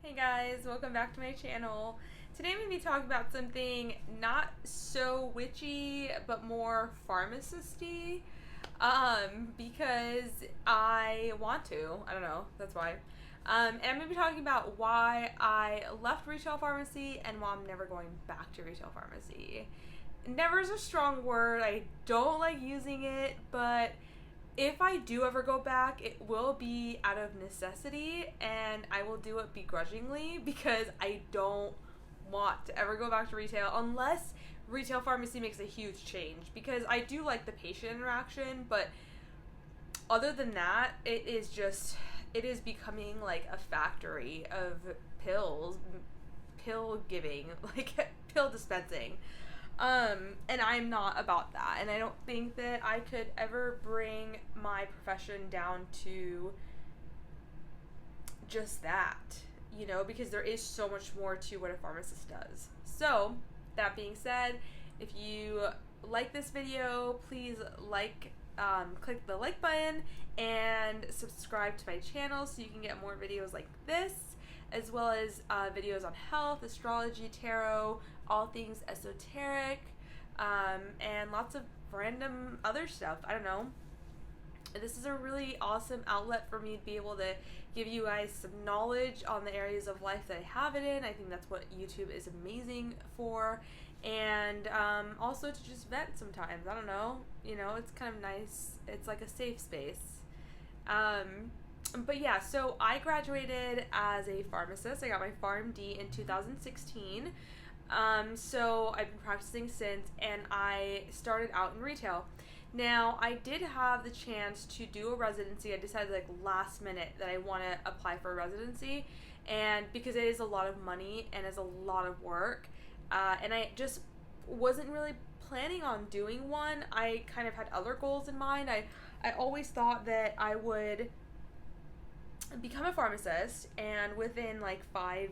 Hey guys, welcome back to my channel. Today I'm going to be talking about something not so witchy, but more pharmacist-y, because I want to. I don't know, that's why. And I'm going to be talking about why I left retail pharmacy and why I'm never going back to retail pharmacy. Never is a strong word, I don't like using it, but if I do ever go back, it will be out of necessity, and I will do it begrudgingly because I don't want to ever go back to retail unless retail pharmacy makes a huge change, because I do like the patient interaction, but other than that, it is becoming like a factory of pill giving, like pill dispensing. And I'm not about that. And I don't think that I could ever bring my profession down to just that, because there is so much more to what a pharmacist does. So, that being said, if you like this video, please click the like button and subscribe to my channel so you can get more videos like this, as well as videos on health, astrology, tarot, all things esoteric, and lots of random other stuff. I don't know. This is a really awesome outlet for me to be able to give you guys some knowledge on the areas of life that I have it in. I think that's what YouTube is amazing for. And also to just vent sometimes. I don't know. It's kind of nice. It's like a safe space. But yeah, so I graduated as a pharmacist. I got my PharmD in 2016. So I've been practicing since, and I started out in retail. Now, I did have the chance to do a residency. I decided last minute that I want to apply for a residency, and because it is a lot of money and it's a lot of work, and I just wasn't really planning on doing one. I kind of had other goals in mind. I always thought that I would become a pharmacist, and within 5-10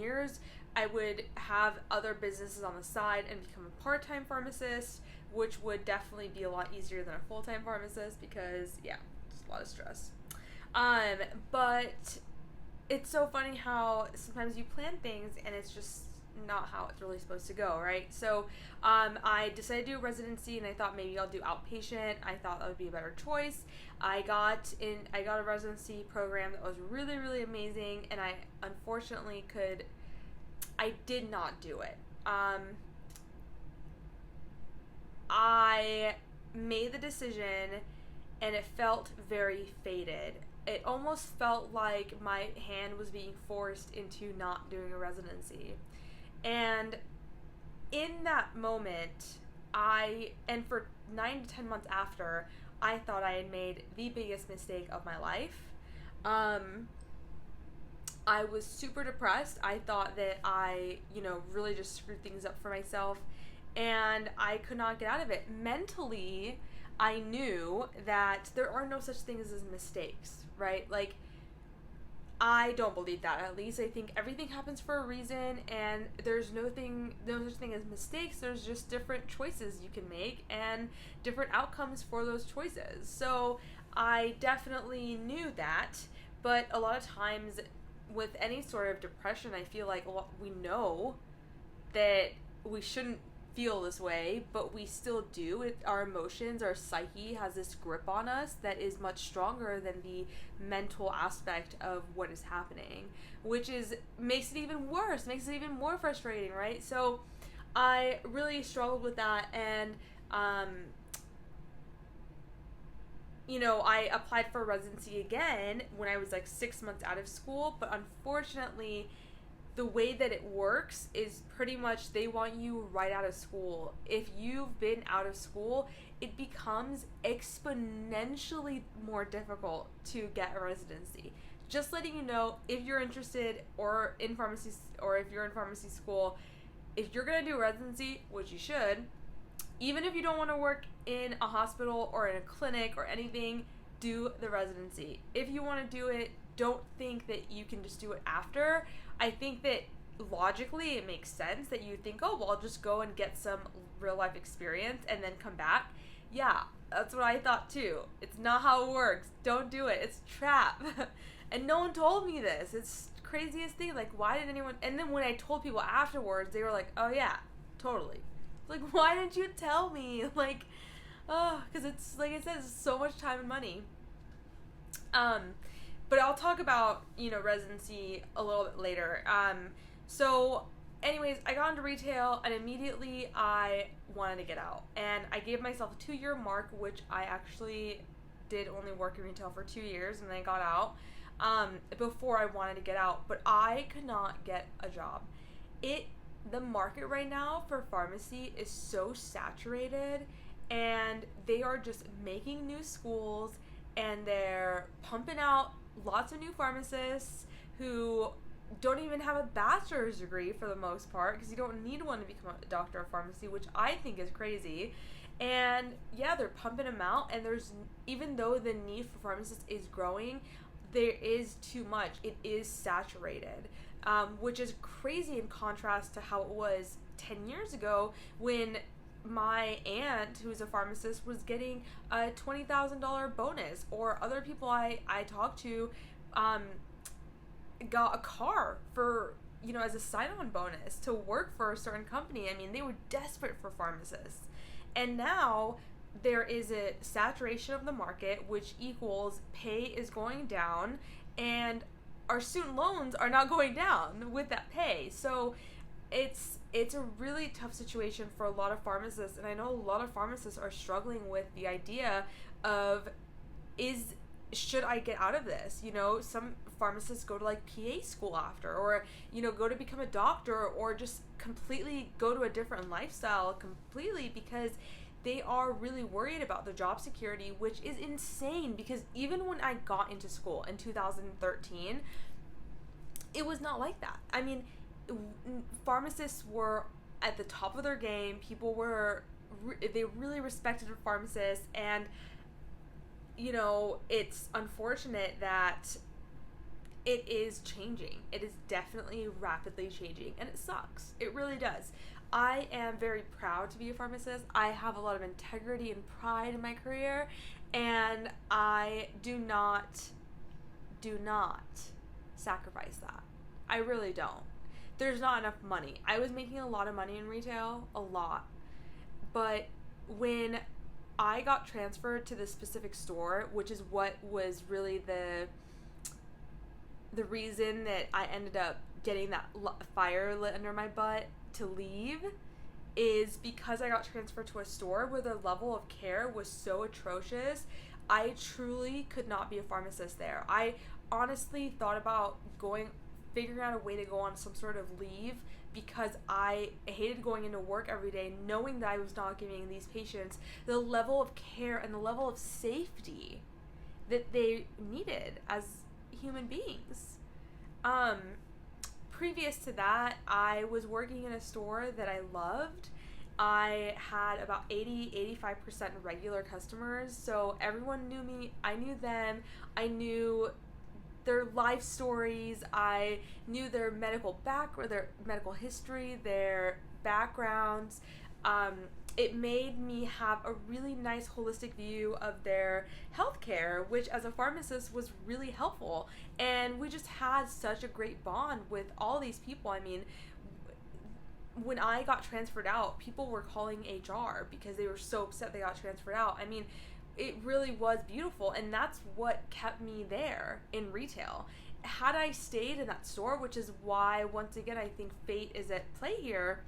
years I would have other businesses on the side and become a part-time pharmacist, which would definitely be a lot easier than a full-time pharmacist because it's a lot of stress. But it's so funny how sometimes you plan things and it's just not how it's really supposed to go, right? So I decided to do a residency, and I thought maybe I'll do outpatient. I thought that would be a better choice. I got a residency program that was really, really amazing, and I unfortunately did not do it. I made the decision and it felt very fated. It almost felt like my hand was being forced into not doing a residency. And in that moment, and for 9 to 10 months after, I thought I had made the biggest mistake of my life. I was super depressed. I thought that I, really just screwed things up for myself, and I could not get out of it. Mentally, I knew that there are no such things as mistakes, right? I don't believe that, at least. I think everything happens for a reason, and there's no such thing as mistakes. There's just different choices you can make and different outcomes for those choices. So I definitely knew that, but a lot of times with any sort of depression, I feel like we know that we shouldn't feel this way, but we still do. Our emotions, our psyche has this grip on us that is much stronger than the mental aspect of what is happening, which makes it even worse, makes it even more frustrating, right? So I really struggled with that, and I applied for residency again when I was 6 months out of school, but unfortunately the way that it works is pretty much they want you right out of school. If you've been out of school, it becomes exponentially more difficult to get a residency. Just letting you know, if you're interested or in pharmacy, or if you're in pharmacy school, if you're going to do a residency, which you should, even if you don't want to work in a hospital or in a clinic or anything, do the residency. If you want to do it, don't think that you can just do it after. I think that logically it makes sense that you think, oh, well, I'll just go and get some real life experience and then come back. Yeah, that's what I thought too. It's not how it works. Don't do it. It's a trap. And no one told me this. It's craziest thing. Like, why did anyone? And then when I told people afterwards, they were like, "Oh yeah, totally." Like, why didn't you tell me? Like, oh, because it's like I said, it's so much time and money. But I'll talk about, residency a little bit later. So anyways, I got into retail and immediately I wanted to get out. And I gave myself a 2-year mark, which I actually did only work in retail for 2 years and then I got out before I wanted to get out. But I could not get a job. The market right now for pharmacy is so saturated, and they are just making new schools and they're pumping out lots of new pharmacists who don't even have a bachelor's degree for the most part, because you don't need one to become a doctor of pharmacy, which I think is crazy. And yeah, they're pumping them out, and even though the need for pharmacists is growing, there is too much. It is saturated, which is crazy in contrast to how it was 10 years ago when my aunt, who's a pharmacist, was getting a $20,000 bonus, or other people I talked to got a car for, as a sign-on bonus to work for a certain company. I mean, they were desperate for pharmacists. And now there is a saturation of the market, which equals pay is going down, and our student loans are not going down with that pay. So it's a really tough situation for a lot of pharmacists, and I know a lot of pharmacists are struggling with the idea of, should I get out of this? Some pharmacists go to like PA school after, or go to become a doctor, or just completely go to a different lifestyle completely, because they are really worried about their job security, which is insane, because even when I got into school in 2013, it was not like that. I mean, pharmacists were at the top of their game. People they really respected pharmacists, and it's unfortunate that it is changing. It is definitely rapidly changing, and it sucks. It really does. I am very proud to be a pharmacist. I have a lot of integrity and pride in my career, and I do not sacrifice that. I really don't. There's not enough money. I was making a lot of money in retail, a lot. But when I got transferred to this specific store, which is what was really the reason that I ended up getting that fire lit under my butt to leave, is because I got transferred to a store where the level of care was so atrocious. I truly could not be a pharmacist there. I honestly thought about figuring out a way to go on some sort of leave, because I hated going into work every day knowing that I was not giving these patients the level of care and the level of safety that they needed as human beings. Previous to that, I was working in a store that I loved. I had about 80-85% regular customers, so everyone knew me. I knew them. I knew their life stories. I knew their medical their medical history, their backgrounds. It made me have a really nice holistic view of their healthcare, which as a pharmacist was really helpful. And we just had such a great bond with all these people. I mean, when I got transferred out, people were calling HR because they were so upset they got transferred out. I mean, it really was beautiful, and that's what kept me there in retail. Had I stayed in that store, which is why, once again, I think fate is at play here,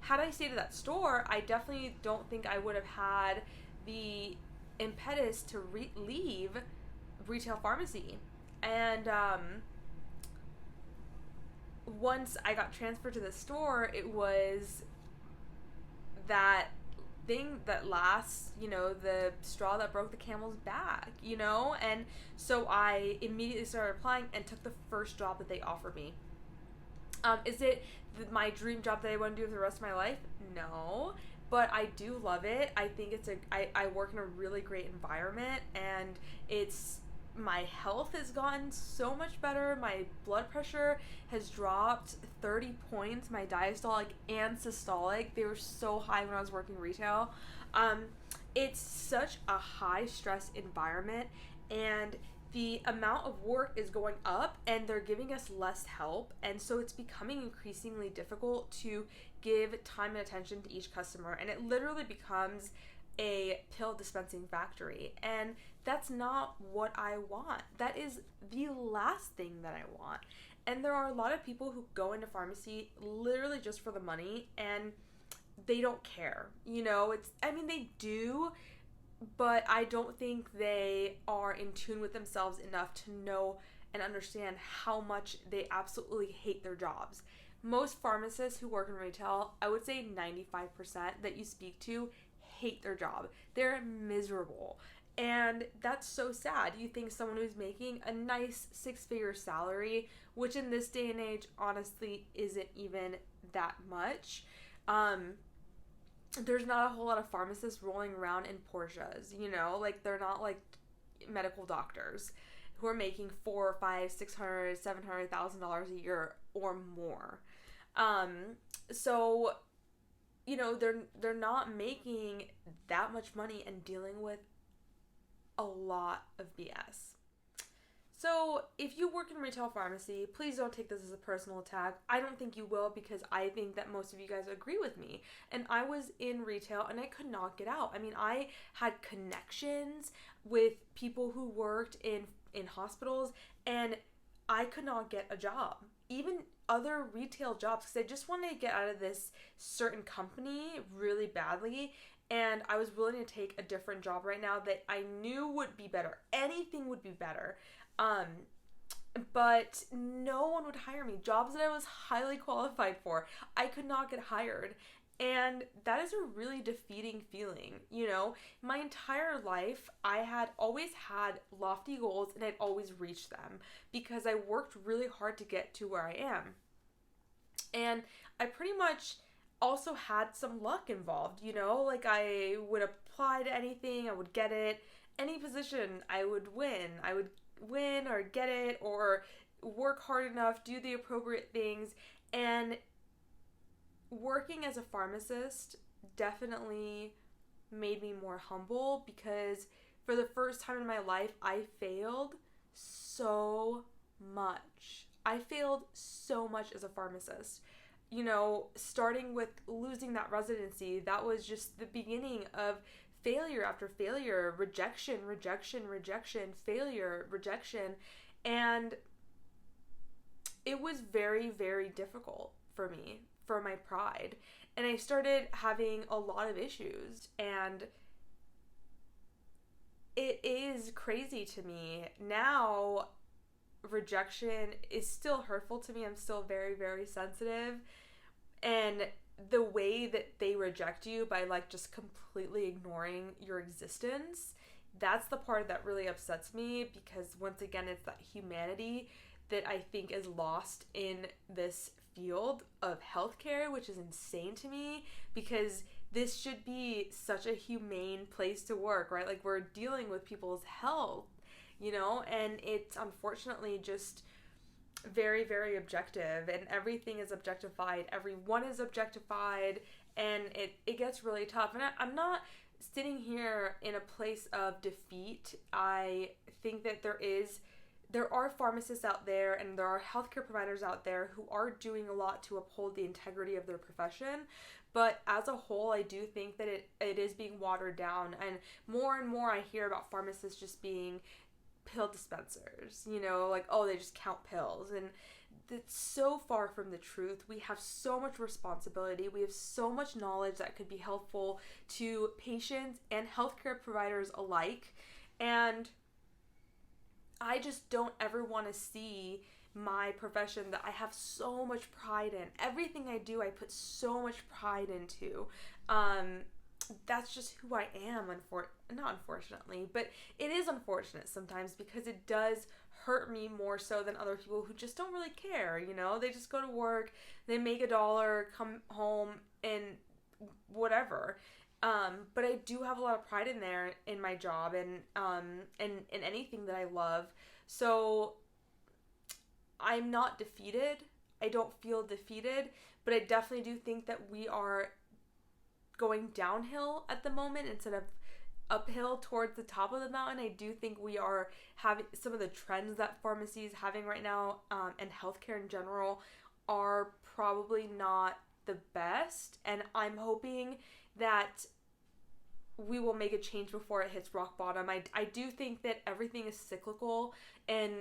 had I stayed at that store, I definitely don't think I would have had the impetus to leave retail pharmacy. And once I got transferred to the store, it was that thing that lasts, the straw that broke the camel's back, and so I immediately started applying and took the first job that they offered me. Is it my dream job that I want to do for the rest of my life? No, but I do love it. I think I work in a really great environment, and my health has gotten so much better. My blood pressure has dropped 30 points. My diastolic and systolic, they were so high when I was working retail. It's such a high stress environment, and the amount of work is going up and they're giving us less help, and so it's becoming increasingly difficult to give time and attention to each customer, and it literally becomes a pill dispensing factory, and that's not what I want. That is the last thing that I want. And there are a lot of people who go into pharmacy literally just for the money, and they don't care. They do, but I don't think they are in tune with themselves enough to know and understand how much they absolutely hate their jobs. Most pharmacists who work in retail, I would say 95% that you speak to, hate their job. They're miserable. And that's so sad. You think someone who's making a nice 6-figure salary, which in this day and age, honestly, isn't even that much. There's not a whole lot of pharmacists rolling around in Porsches, they're not like medical doctors who are making $400,000, $500,000, $600,000, $700,000 a year or more. So they're not making that much money and dealing with a lot of BS. So if you work in retail pharmacy, please don't take this as a personal attack. I don't think you will, because I think that most of you guys agree with me. And I was in retail and I could not get out. I had connections with people who worked in hospitals, and I could not get a job. Even other retail jobs, because I just wanted to get out of this certain company really badly, and I was willing to take a different job right now that I knew would be better. Anything would be better. But no one would hire me. Jobs that I was highly qualified for, I could not get hired. And that is a really defeating feeling. My entire life, I had always had lofty goals and I'd always reached them because I worked really hard to get to where I am. And I pretty much also had some luck involved, I would apply to anything, I would get it. Any position, I would win. I would win or get it or work hard enough, do the appropriate things. And working as a pharmacist definitely made me more humble, because for the first time in my life, I failed so much. I failed so much as a pharmacist. Starting with losing that residency, that was just the beginning of failure after failure, rejection, failure, rejection. And it was very, very difficult for me, for my pride. And I started having a lot of issues, and it is crazy to me. Now, rejection is still hurtful to me. I'm still very, very sensitive. And the way that they reject you by just completely ignoring your existence, that's the part that really upsets me, because once again, it's that humanity that I think is lost in this field of healthcare, which is insane to me, because this should be such a humane place to work, right? We're dealing with people's health, and it's unfortunately just very, very objective, and everything is objectified. Everyone is objectified, and it gets really tough. And I'm not sitting here in a place of defeat. I think that there are pharmacists out there and there are healthcare providers out there who are doing a lot to uphold the integrity of their profession. But as a whole, I do think that it is being watered down, and more I hear about pharmacists just being pill dispensers, they just count pills, and that's so far from the truth. We have so much responsibility. We have so much knowledge that could be helpful to patients and healthcare providers alike, and I just don't ever want to see my profession that I have so much pride in. Everything I do, I put so much pride into. That's just who I am, not unfortunately, but it is unfortunate sometimes, because it does hurt me more so than other people who just don't really care, they just go to work, they make $1, come home, and whatever. But I do have a lot of pride in my job, and in anything that I love. So I'm not defeated. I don't feel defeated, but I definitely do think that we are going downhill at the moment instead of uphill towards the top of the mountain. I do think we are having some of the trends that pharmacy is having right now, and healthcare in general, are probably not the best. And I'm hoping that we will make a change before it hits rock bottom. I do think that everything is cyclical, and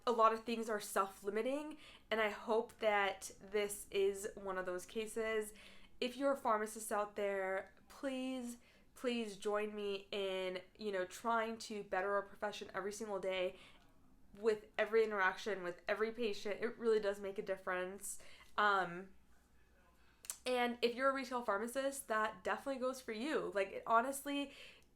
a lot of things are self-limiting, and I hope that this is one of those cases. If you're a pharmacist out there, please join me in, trying to better our profession every single day. With every interaction with every patient, it really does make a difference. And if you're a retail pharmacist, that definitely goes for you. Like, honestly,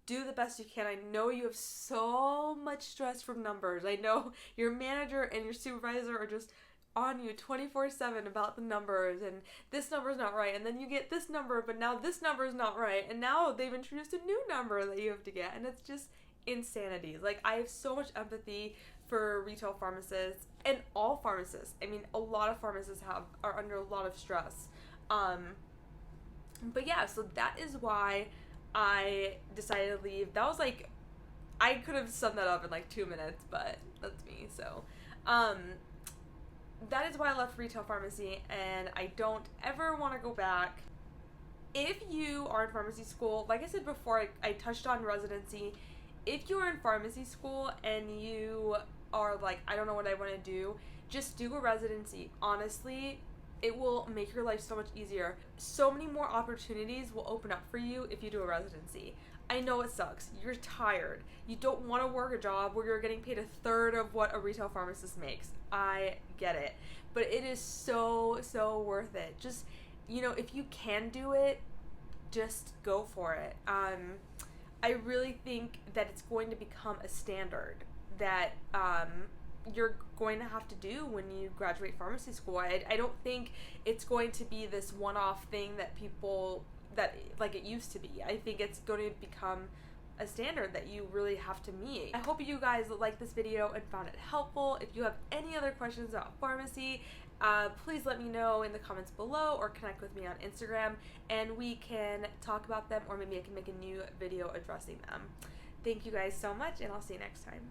do the best you can. I know you have so much stress from numbers. I know your manager and your supervisor are just on you 24/7 about the numbers, and this number's not right, and then you get this number, but now this number's not right, and now they've introduced a new number that you have to get, and it's just insanity. Like, I have so much empathy for retail pharmacists and all pharmacists. I mean, a lot of pharmacists are under a lot of stress. But yeah, so that is why I decided to leave. That was like, I could have summed that up in like 2 minutes, but that's me. So, that is why I left retail pharmacy, and I don't ever want to go back. If you are in pharmacy school, like I said before, I touched on residency. If you are in pharmacy school and you are like, I don't know what I want to do, just do a residency. Honestly, it will make your life so much easier. So many more opportunities will open up for you if you do a residency. I know it sucks. You're tired. You don't want to work a job where you're getting paid a third of what a retail pharmacist makes. I get it. But it is so worth it. Just, if you can do it, just go for it. I really think that it's going to become a standard that you're going to have to do when you graduate pharmacy school. I don't think it's going to be this one-off thing that like it used to be. I think it's going to become a standard that you really have to meet. I hope you guys liked this video and found it helpful. If you have any other questions about pharmacy, please let me know in the comments below or connect with me on Instagram, and we can talk about them, or maybe I can make a new video addressing them. Thank you guys so much, and I'll see you next time.